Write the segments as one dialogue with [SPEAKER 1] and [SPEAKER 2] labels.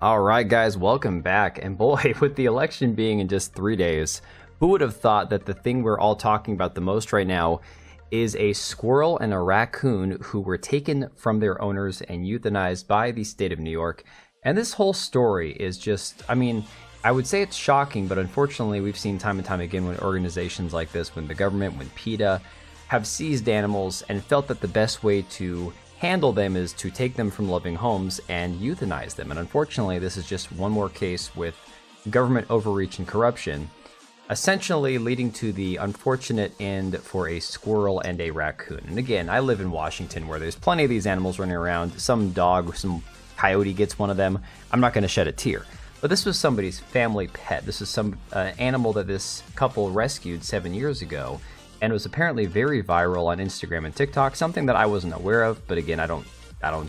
[SPEAKER 1] All right, guys, welcome back. And boy, with the election being in just 3 days, who would have thought that the thing we're all talking about the most right now is a squirrel and a raccoon who were taken from their owners and euthanized by the state of New York. And this whole story is just, I would say it's shocking, but unfortunately, we've seen time and time again when organizations like this, when the government, when PETA, have seized animals and felt that the best way to handle them is to take them from loving homes and euthanize them. And unfortunately, this is just one more case with government overreach and corruption, essentially leading to the unfortunate end for a squirrel and a raccoon. And again, I live in Washington where there's plenty of these animals running around. Some dog, some coyote gets one of them. I'm not going to shed a tear. But this was somebody's family pet. This is some animal that this couple rescued 7 years ago, and it was apparently very viral on Instagram and TikTok, something that I wasn't aware of. But again, I don't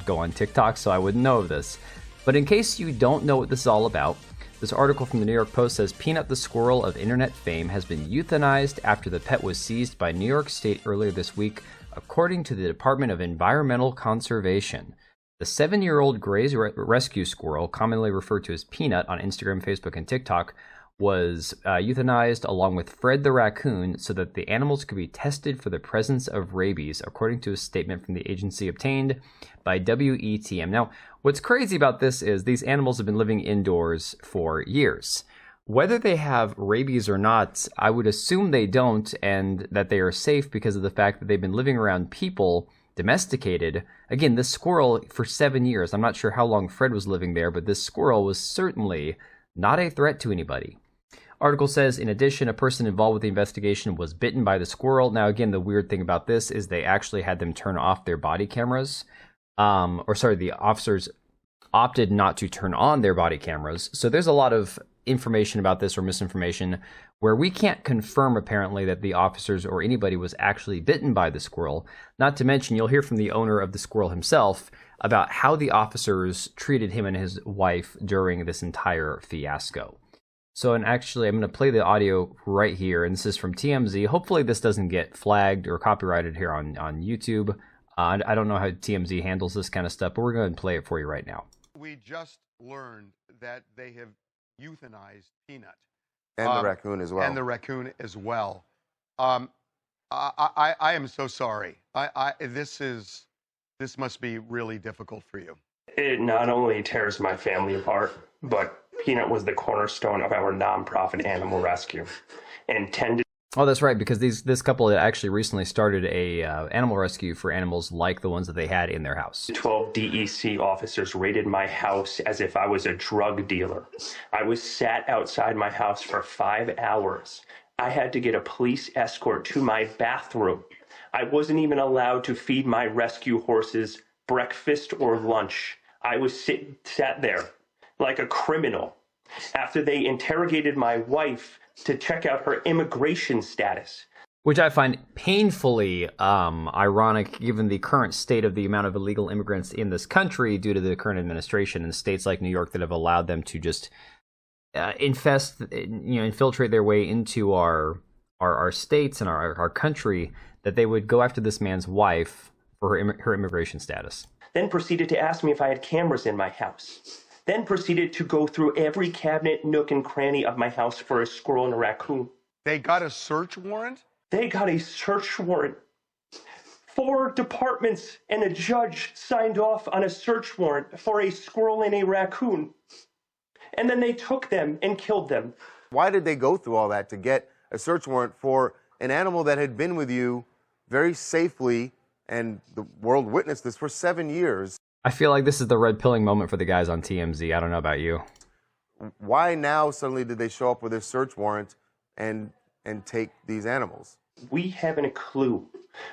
[SPEAKER 1] go on TikTok, so I wouldn't know of this. But in case you don't know what this is all about, this article from the New York Post says Peanut the squirrel of internet fame has been euthanized after the pet was seized by New York State earlier this week, according to the Department of Environmental Conservation. The 7-year-old Gray's rescue squirrel, commonly referred to as Peanut on Instagram, Facebook, and TikTok, was euthanized along with Fred the raccoon so that the animals could be tested for the presence of rabies, according to a statement from the agency obtained by WETM. Now, what's crazy about this is these animals have been living indoors for years. Whether they have rabies or not, I would assume they don't, and that they are safe because of the fact that they've been living around people, domesticated. Again, this squirrel for 7 years, I'm not sure how long Fred was living there, but this squirrel was certainly not a threat to anybody. Article says, in addition, a person involved with the investigation was bitten by the squirrel. Now, again, the weird thing about this is they actually had them turn off their body cameras. The officers opted not to turn on their body cameras. So there's a lot of information about this or misinformation where we can't confirm apparently that the officers or anybody was actually bitten by the squirrel. Not to mention, you'll hear from the owner of the squirrel himself about how the officers treated him and his wife during this entire fiasco. So, and actually, I'm going to play the audio right here, and this is from TMZ. Hopefully this doesn't get flagged or copyrighted here on YouTube. I don't know how TMZ handles this kind of stuff, but we're going to play it for you right now.
[SPEAKER 2] We just learned that they have euthanized Peanut.
[SPEAKER 3] And the raccoon as well.
[SPEAKER 2] And the raccoon as well. I am so sorry. This must be really difficult for you.
[SPEAKER 4] It not only tears my family apart, but Peanut was the cornerstone of our nonprofit animal rescue.
[SPEAKER 1] Oh, that's right, because this couple actually recently started a animal rescue for animals like the ones that they had in their house.
[SPEAKER 4] 12 DEC officers raided my house as if I was a drug dealer. I was sat outside my house for 5 hours. I had to get a police escort to my bathroom. I wasn't even allowed to feed my rescue horses breakfast or lunch. I was sat there like a criminal after they interrogated my wife to check out her immigration status.
[SPEAKER 1] Which I find painfully ironic given the current state of the amount of illegal immigrants in this country due to the current administration in states like New York that have allowed them to just infiltrate their way into our states and our country, that they would go after this man's wife for her immigration status.
[SPEAKER 4] Then proceeded to ask me if I had cameras in my house. Then proceeded to go through every cabinet, nook, and cranny of my house for a squirrel and a raccoon.
[SPEAKER 2] They got a search warrant?
[SPEAKER 4] They got a search warrant. 4 departments and a judge signed off on a search warrant for a squirrel and a raccoon. And then they took them and killed them.
[SPEAKER 3] Why did they go through all that to get a search warrant for an animal that had been with you very safely, and the world witnessed this, for 7 years?
[SPEAKER 1] I feel like this is the red pilling moment for the guys on TMZ. I don't know about you.
[SPEAKER 3] Why now suddenly did they show up with a search warrant and take these animals?
[SPEAKER 4] We haven't a clue.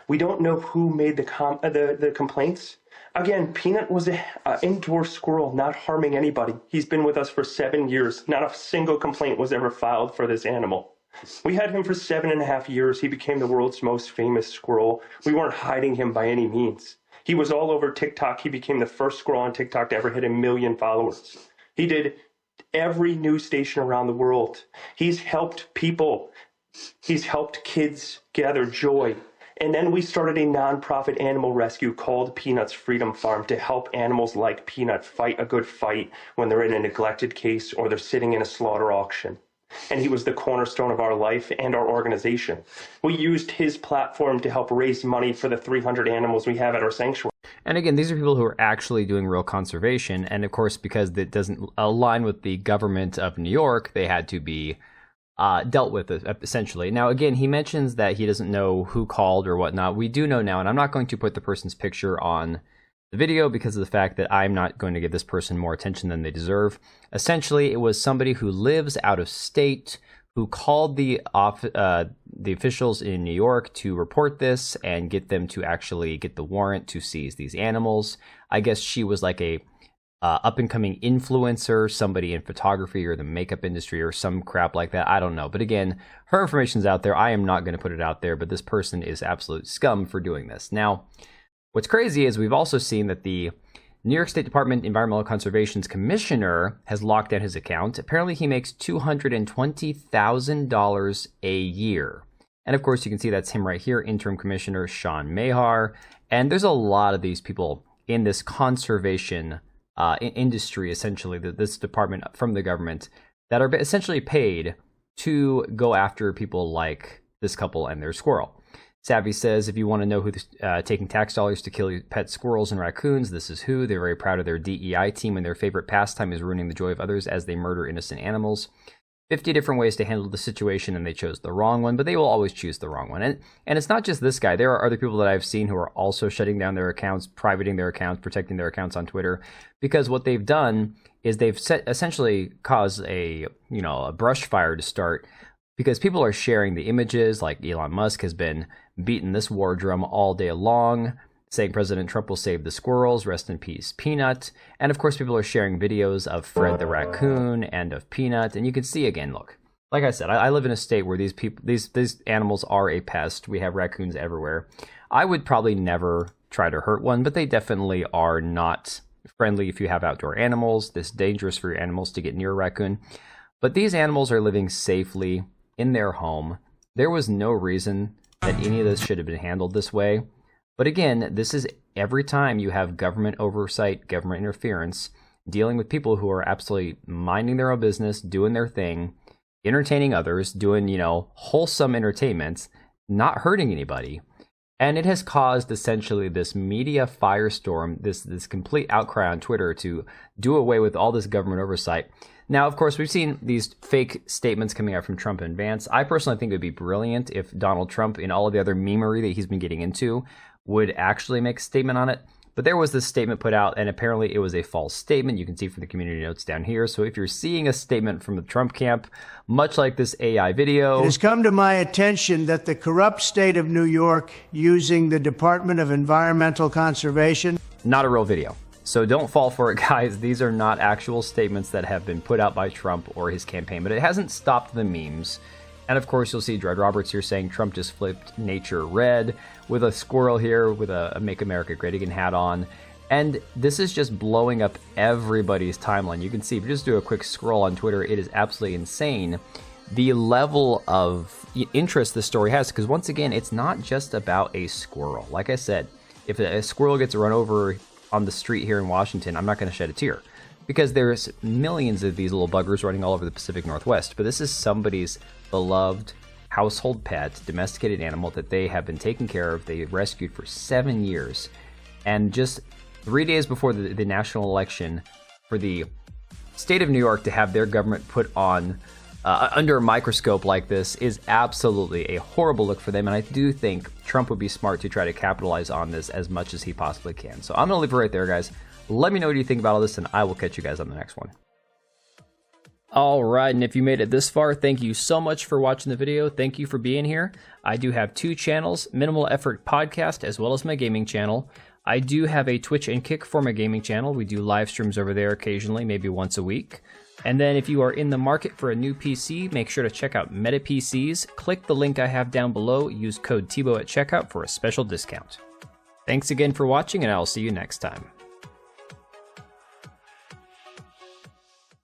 [SPEAKER 4] We don't know who made the complaints. Again, Peanut was an indoor squirrel, not harming anybody. He's been with us for 7 years. Not a single complaint was ever filed for this animal. We had him for 7.5 years. He became the world's most famous squirrel. We weren't hiding him by any means. He was all over TikTok. He became the first squirrel on TikTok to ever hit 1 million followers. He did every news station around the world. He's helped people. He's helped kids gather joy. And then we started a nonprofit animal rescue called Peanut's Freedom Farm to help animals like Peanut fight a good fight when they're in a neglected case or they're sitting in a slaughter auction. And he was the cornerstone of our life and our organization. We used his platform to help raise money for the 300 animals we have at our sanctuary.
[SPEAKER 1] And again, these are people who are actually doing real conservation. And of course, because it doesn't align with the government of New York, they had to be dealt with, essentially. Now, again, he mentions that he doesn't know who called or whatnot. We do know now, and I'm not going to put the person's picture on the video because of the fact that I'm not going to give this person more attention than they deserve. Essentially, it was somebody who lives out of state who called the officials in New York to report this and get them to actually get the warrant to seize these animals. I guess she was like a up-and-coming influencer, somebody in photography or the makeup industry or some crap like that. I don't know. But again, her information's out there. I am not going to put it out there, but this person is absolute scum for doing this. Now, what's crazy is we've also seen that the New York State Department Environmental Conservation's commissioner has locked down his account. Apparently, he makes $220,000 a year. And of course, you can see that's him right here, interim commissioner Sean Mahar. And there's a lot of these people in this conservation industry, essentially, this department from the government, that are essentially paid to go after people like this couple and their squirrel. Savvy says, if you want to know who's taking tax dollars to kill your pet squirrels and raccoons, this is who. They're very proud of their DEI team, and their favorite pastime is ruining the joy of others as they murder innocent animals. 50 different ways to handle the situation, and they chose the wrong one, but they will always choose the wrong one. And it's not just this guy. There are other people that I've seen who are also shutting down their accounts, privating their accounts, protecting their accounts on Twitter, because what they've done is they've essentially caused a brush fire to start, because people are sharing the images. Like Elon Musk has been beating this war drum all day long, saying President Trump will save the squirrels, rest in peace, Peanut. And of course, people are sharing videos of Fred the raccoon and of Peanut. And you can see again, look, like I said, I live in a state where these animals are a pest. We have raccoons everywhere. I would probably never try to hurt one, but they definitely are not friendly if you have outdoor animals. It's dangerous for your animals to get near a raccoon. But these animals are living safely in their home. There was no reason that any of this should have been handled this way. But again, this is every time you have government oversight, government interference, dealing with people who are absolutely minding their own business, doing their thing, entertaining others, doing, wholesome entertainment, not hurting anybody. And it has caused essentially this media firestorm, this complete outcry on Twitter to do away with all this government oversight. Now, of course, we've seen these fake statements coming out from Trump and Vance. I personally think it would be brilliant if Donald Trump, and all of the other memery that he's been getting into, would actually make a statement on it. But there was this statement put out, and apparently it was a false statement. You can see from the community notes down here. So if you're seeing a statement from the Trump camp, much like this AI video...
[SPEAKER 5] It has come to my attention that the corrupt state of New York, using the Department of Environmental Conservation...
[SPEAKER 1] Not a real video. So don't fall for it, guys. These are not actual statements that have been put out by Trump or his campaign, but it hasn't stopped the memes. And of course, you'll see Dread Roberts here saying Trump just flipped nature red, with a squirrel here with a Make America Great Again hat on. And this is just blowing up everybody's timeline. You can see, if you just do a quick scroll on Twitter, it is absolutely insane the level of interest this story has. Because once again, it's not just about a squirrel. Like I said, if a squirrel gets run over on the street here in Washington, I'm not going to shed a tear, because there's millions of these little buggers running all over the Pacific Northwest. But this is somebody's beloved household pet, domesticated animal that they have been taking care of. They rescued for 7 years. And just 3 days before the national election, for the state of New York to have their government put on under a microscope like this is absolutely a horrible look for them. And I do think Trump would be smart to try to capitalize on this as much as he possibly can. So I'm going to leave it right there, guys. Let me know what you think about all this, and I will catch you guys on the next one. All right, and if you made it this far, thank you so much for watching the video. Thank you for being here. I do have 2 channels, Minimal Effort Podcast, as well as my gaming channel. I do have a Twitch and Kick for my gaming channel. We do live streams over there occasionally, maybe once a week. And then if you are in the market for a new PC, make sure to check out Meta PCs. Click the link I have down below. Use code TBO at checkout for a special discount. Thanks again for watching, and I'll see you next time.